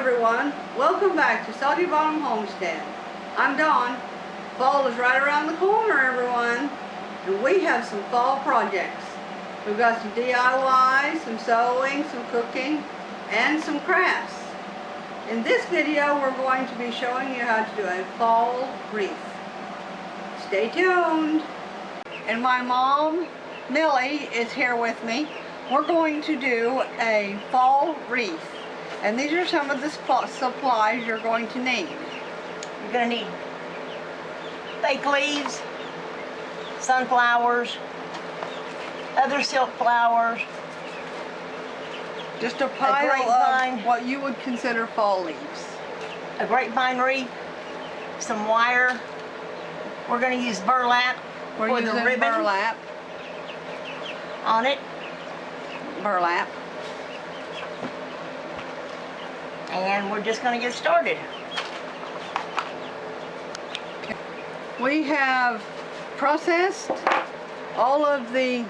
everyone, welcome back to SoggyBottom Homestead. I'm Dawn. Fall is right around the corner, everyone, and we have some fall projects. We've got some DIY, some sewing, some cooking, and some crafts. In this video we're going to be showing you how to do a fall wreath. Stay tuned. And my mom, Millie, is here with me. We're going to do a fall wreath. And these are some of the supplies you're going to need. You're going to need fake leaves, sunflowers, other silk flowers, just a pile of what you would consider fall leaves. A grapevine wreath, some wire. We're going to use burlap for the ribbon. Burlap on it. Burlap. And we're just going to get started. We have processed all of the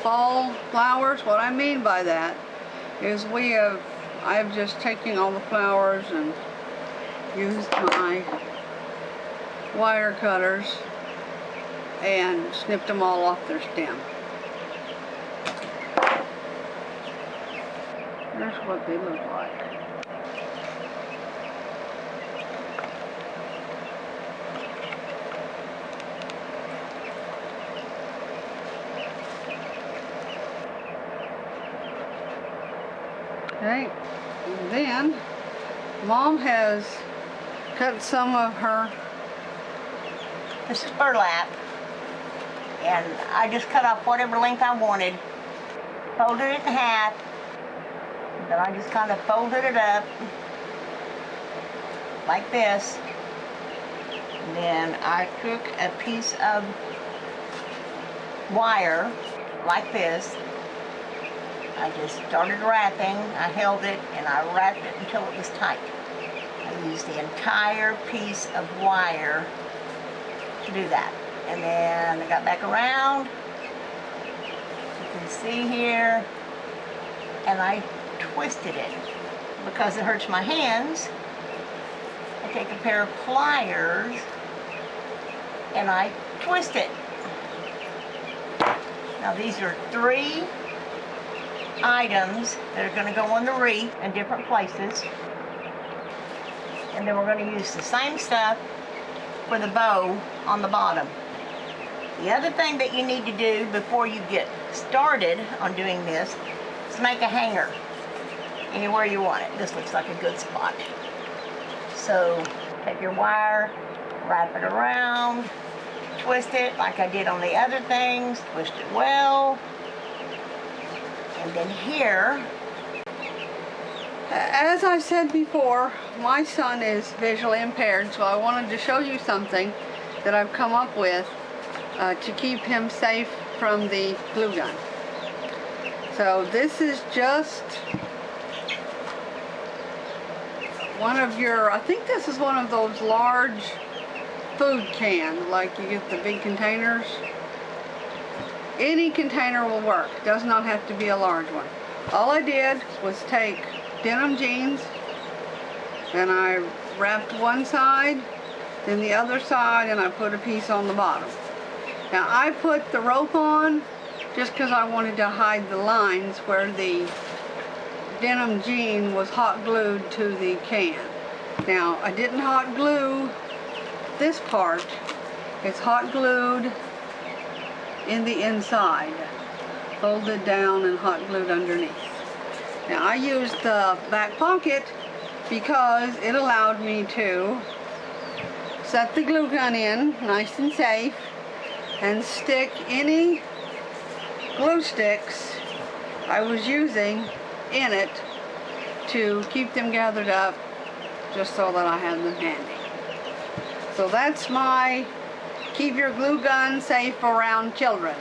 fall flowers. What I mean by that is I've just taken all the flowers and used my wire cutters and snipped them all off their stem. Here's what they look like. Okay, and then Mom has cut some of her. This is burlap, and I just cut off whatever length I wanted, folded it in half. Then I just kind of folded it up like this. And then I took a piece of wire like this. I just started wrapping. I held it and I wrapped it until it was tight. I used the entire piece of wire to do that. And then I got back around. You can see here. And I twisted it because it hurts my hands. I take a pair of pliers and I twist it. Now these are 3 items that are going to go on the wreath in different places, and then we're going to use the same stuff for the bow on the bottom. The other thing that you need to do before you get started on doing this is make a hanger anywhere you want it. This looks like a good spot. So take your wire, wrap it around, twist it like I did on the other things, twist it well. And then here, as I said before, my son is visually impaired, so I wanted to show you something that I've come up with to keep him safe from the glue gun. So this is just one of your, I think this is one of those large food cans, like you get the big containers. Any container will work, does not have to be a large one. All I did was take denim jeans and I wrapped one side, then the other side, and I put a piece on the bottom. Now I put the rope on just because I wanted to hide the lines where the denim jean was hot glued to the can. Now I didn't hot glue this part. It's hot glued in the inside, folded down and hot glued underneath. Now I used the back pocket because it allowed me to set the glue gun in nice and safe and stick any glue sticks I was using in it to keep them gathered up, just so that I had them handy. So that's my keep your glue gun safe around children.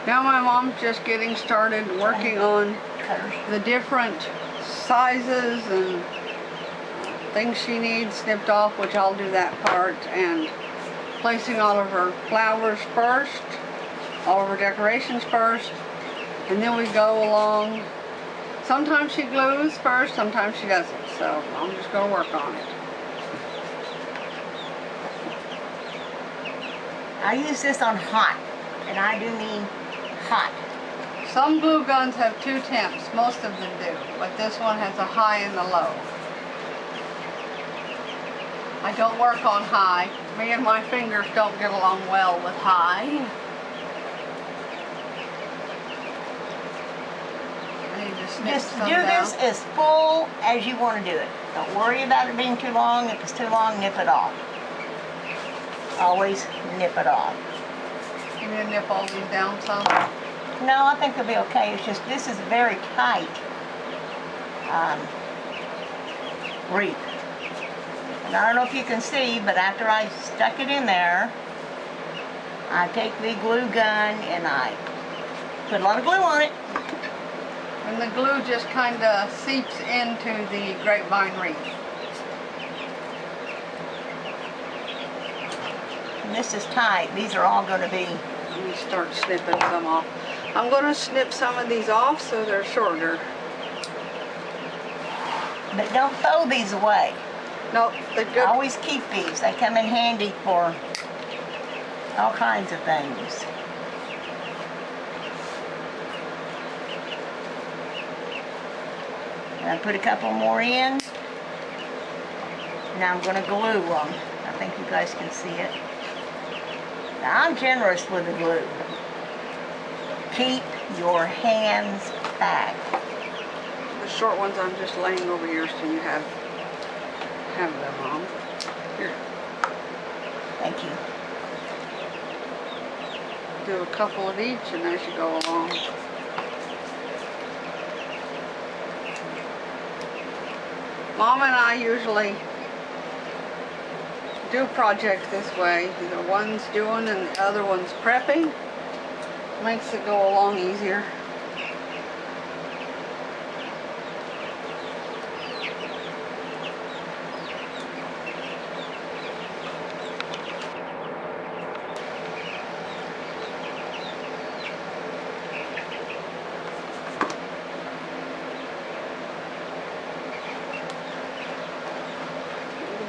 Now my mom's just getting started working on the different sizes and things she needs snipped off, which I'll do that part, and placing all of her flowers first. all of her decorations first, and then we go along. Sometimes she glues first, sometimes she doesn't, so I'm just going to work on it. I use this on hot, and I do mean hot. Some glue guns have 2 temps, most of them do, but this one has a high and a low. I don't work on high. Me and my fingers don't get along well with high. I need to snip Just some do down. this as full as you want to do it. Don't worry about it being too long. If it's too long, nip it off. Always nip it off. You need to nip all these down some? No, I think they'll be okay. It's just this is very tight wreath. And I don't know if you can see, but after I stuck it in there, I take the glue gun and I put a lot of glue on it. And the glue just kind of seeps into the grapevine wreath. And this is tight. These are all going to be... Let me start snipping some off. I'm going to snip some of these off so they're shorter. But don't throw these away. No, they're good. Always keep these. They come in handy for all kinds of things. And I put a couple more in. Now I'm going to glue them. I think you guys can see it. Now I'm generous with the glue. Keep your hands back. The short ones I'm just laying over here so you have them on. Here. Thank you. Do a couple of each and as you go along. Mom and I usually do projects this way. Either one's doing and the other one's prepping. Makes it go along easier.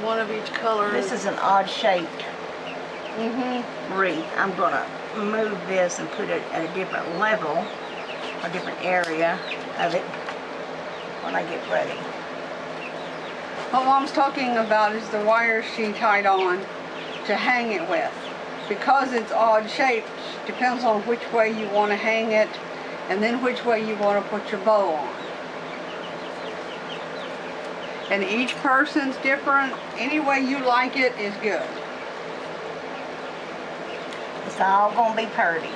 One of each color. This is an odd shaped Mm-hmm. wreath. I'm going to move this and put it at a different level, a different area of it when I get ready. What Mom's talking about is the wires she tied on to hang it with. Because it's odd shaped, depends on which way you want to hang it and then which way you want to put your bow on. And each person's different. Any way you like it is good. It's all going to be pretty.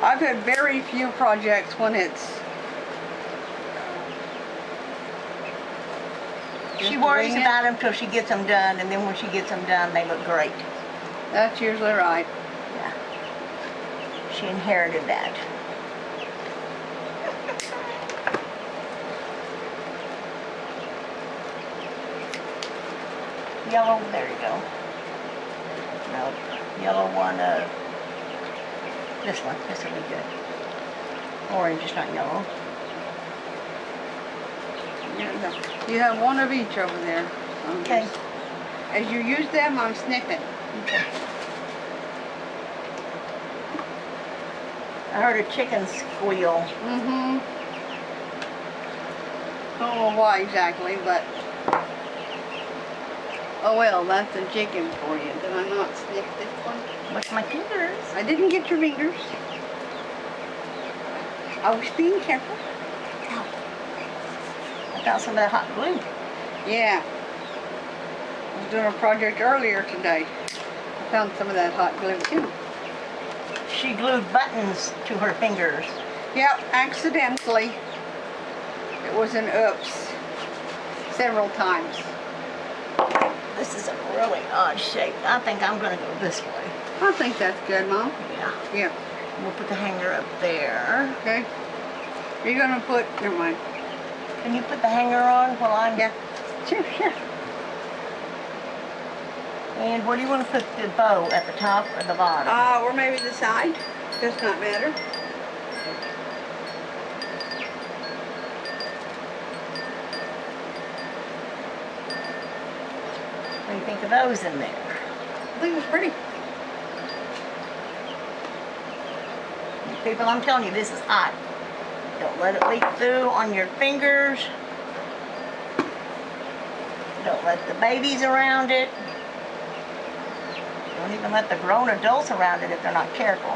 I've had very few projects when it's... She worries about them till she gets them done, and then when she gets them done, they look great. That's usually right. Yeah. She inherited that. Yellow, there you go. No, yellow one, this one, this will be good. Orange is not yellow. You have one of each over there. Okay. As you use them, I'm snipping. Okay. I heard a chicken squeal. Mm-hmm. Don't know why exactly, but... Oh well, that's a chicken for you. Did I not snip this one? With my fingers. I didn't get your fingers. I was being careful. Ow. I got some of that hot glue. Yeah. I was doing a project earlier today. I found some of that hot glue too. She glued buttons to her fingers. Yep, accidentally. It was an oops. Several times. This is a really odd shape. I think I'm going to go this way. I think that's good, Mom. Yeah. Yeah. We'll put the hanger up there. Okay. You're gonna put, never mind. Can you put the hanger on while I'm... Yeah. Sure, sure. And where do you want to put the bow? At the top or the bottom? Or maybe the side. Does not matter. What do you think of those in there? I think it's pretty. People, I'm telling you, this is hot. Don't let it leak through on your fingers. Don't let the babies around it. Don't even let the grown adults around it if they're not careful.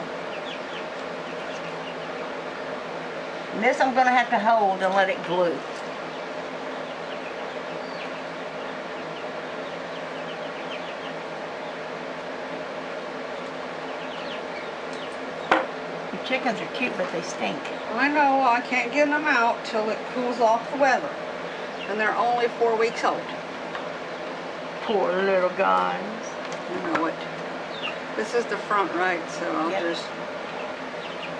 And this I'm going to have to hold and let it glue. Your chickens are cute, but they stink. I know, I can't get them out till it cools off the weather. And they're only 4 weeks old. Poor little guys. I know it. This is the front right, so I'll just...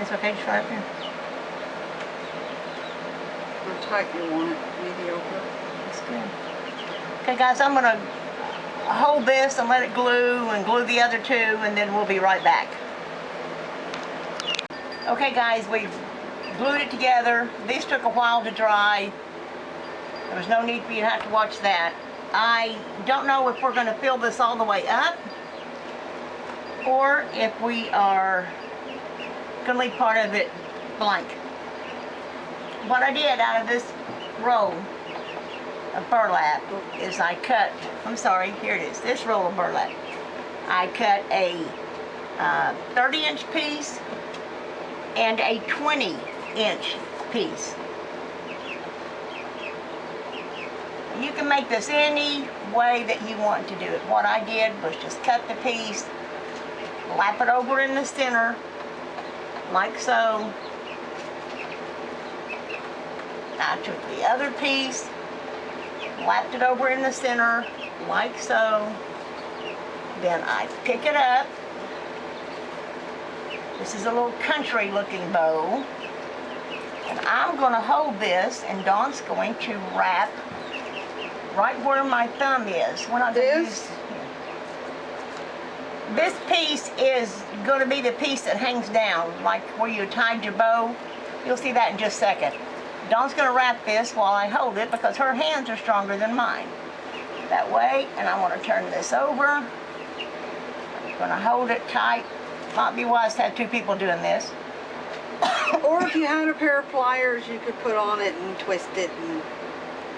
It's okay, just right up here. How tight you want it, mediocre. That's good. Okay guys, I'm gonna hold this and let it glue and glue the other two, and then we'll be right back. Okay guys, we glued it together. These took a while to dry. There was no need for you to have to watch that. I don't know if we're gonna fill this all the way up or if we are gonna leave part of it blank. What I did out of this roll of burlap is I cut, here it is, this roll of burlap. I cut a 30-inch piece and a 20-inch piece. You can make this any way that you want to do it. What I did was just cut the piece, lap it over in the center, like so. I took the other piece, lapped it over in the center, like so. Then I pick it up. This is a little country looking bow. And I'm going to hold this, and Dawn's going to wrap right where my thumb is. We're not going to use... This piece is going to be the piece that hangs down, like where you tied your bow. You'll see that in just a second. Dawn's going to wrap this while I hold it because her hands are stronger than mine. That way, and I want to turn this over. I'm going to hold it tight. Might be wise to have two people doing this. Or if you had a pair of pliers, you could put on it and twist it and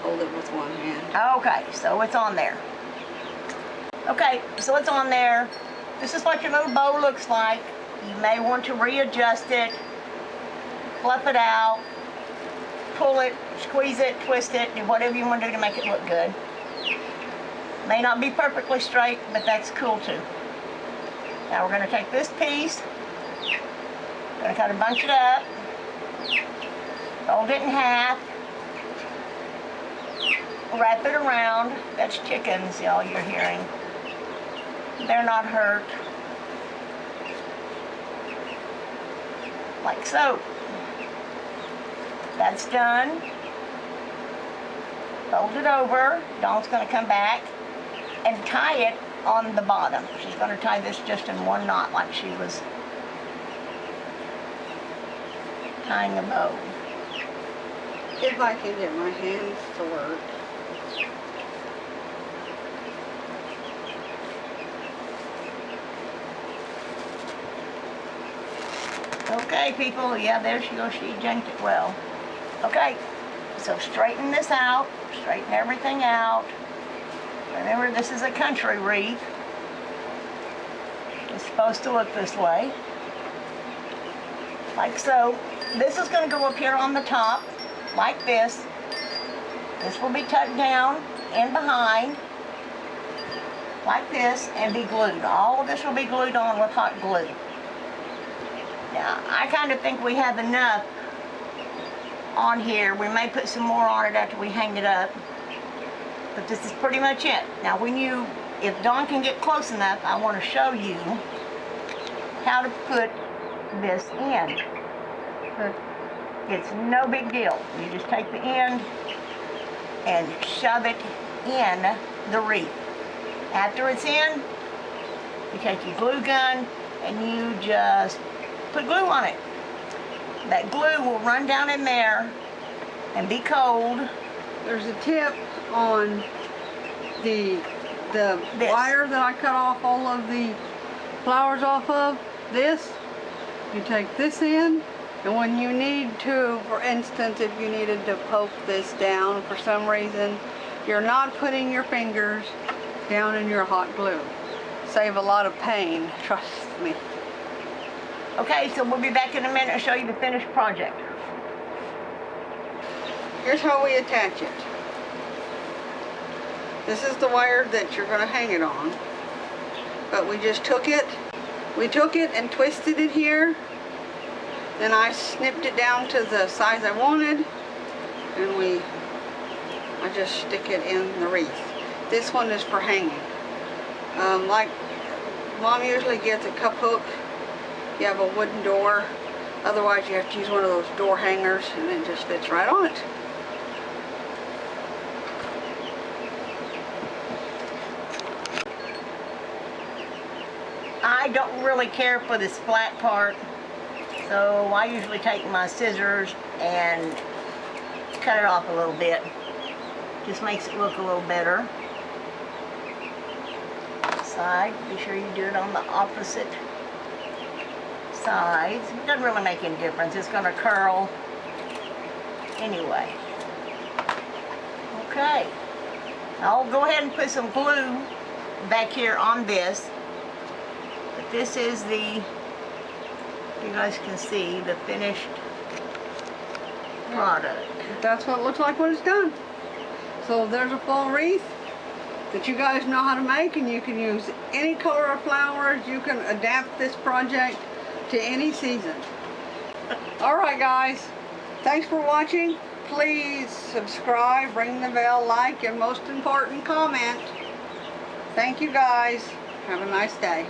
hold it with one hand. Okay, so it's on there. Okay, so it's on there. This is what your little bow looks like. You may want to readjust it, fluff it out, pull it, squeeze it, twist it, do whatever you want to do to make it look good. May not be perfectly straight, but that's cool too. Now we're going to take this piece, going to kind of bunch it up, fold it in half, wrap it around. That's chickens, y'all, you're hearing. They're not hurt. Like so. That's done. Fold it over. Dawn's going to come back and tie it on the bottom. She's going to tie this just in one knot like she was tying a bow. If I can get my hands to work. Okay, people, yeah, there she goes. She janked it well. Okay, so straighten this out. Straighten everything out. Remember, this is a country wreath. It's supposed to look this way. Like so. This is going to go up here on the top, like this. This will be tucked down and behind, like this, and be glued. All of this will be glued on with hot glue. Now, I kind of think we have enough on here. We may put some more on it after we hang it up. But this is pretty much it. Now, if Dawn can get close enough, I want to show you how to put this in. But it's no big deal. You just take the end and shove it in the wreath. After it's in, You take your glue gun and you just put glue on it. That glue will run down in there and be cold. There's a tip on the wire that I cut off all of the flowers off of. This, you take this in, and when you need to, for instance, if you needed to poke this down for some reason, you're not putting your fingers down in your hot glue. Save a lot of pain, trust me. Okay, so we'll be back in a minute and show you the finished project. Here's how we attach it. This is the wire that you're going to hang it on. But we just took it and twisted it here. Then I snipped it down to the size I wanted. And I just stick it in the wreath. This one is for hanging. Like Mom usually gets a cup hook. You have a wooden door. Otherwise you have to use one of those door hangers and it just fits right on it. I don't really care for this flat part, so I usually take my scissors and cut it off a little bit. Just makes it look a little better. Side, be sure you do it on the opposite sides. It doesn't really make any difference. It's going to curl anyway. Okay. I'll go ahead and put some glue back here on this. But this is the, you guys can see, the finished product. That's what it looks like when it's done. So there's a fall wreath that you guys know how to make, and you can use any color of flowers. You can adapt this project to any season. Alright guys, thanks for watching. Please subscribe, ring the bell, like, and most important, comment. Thank you guys. Have a nice day.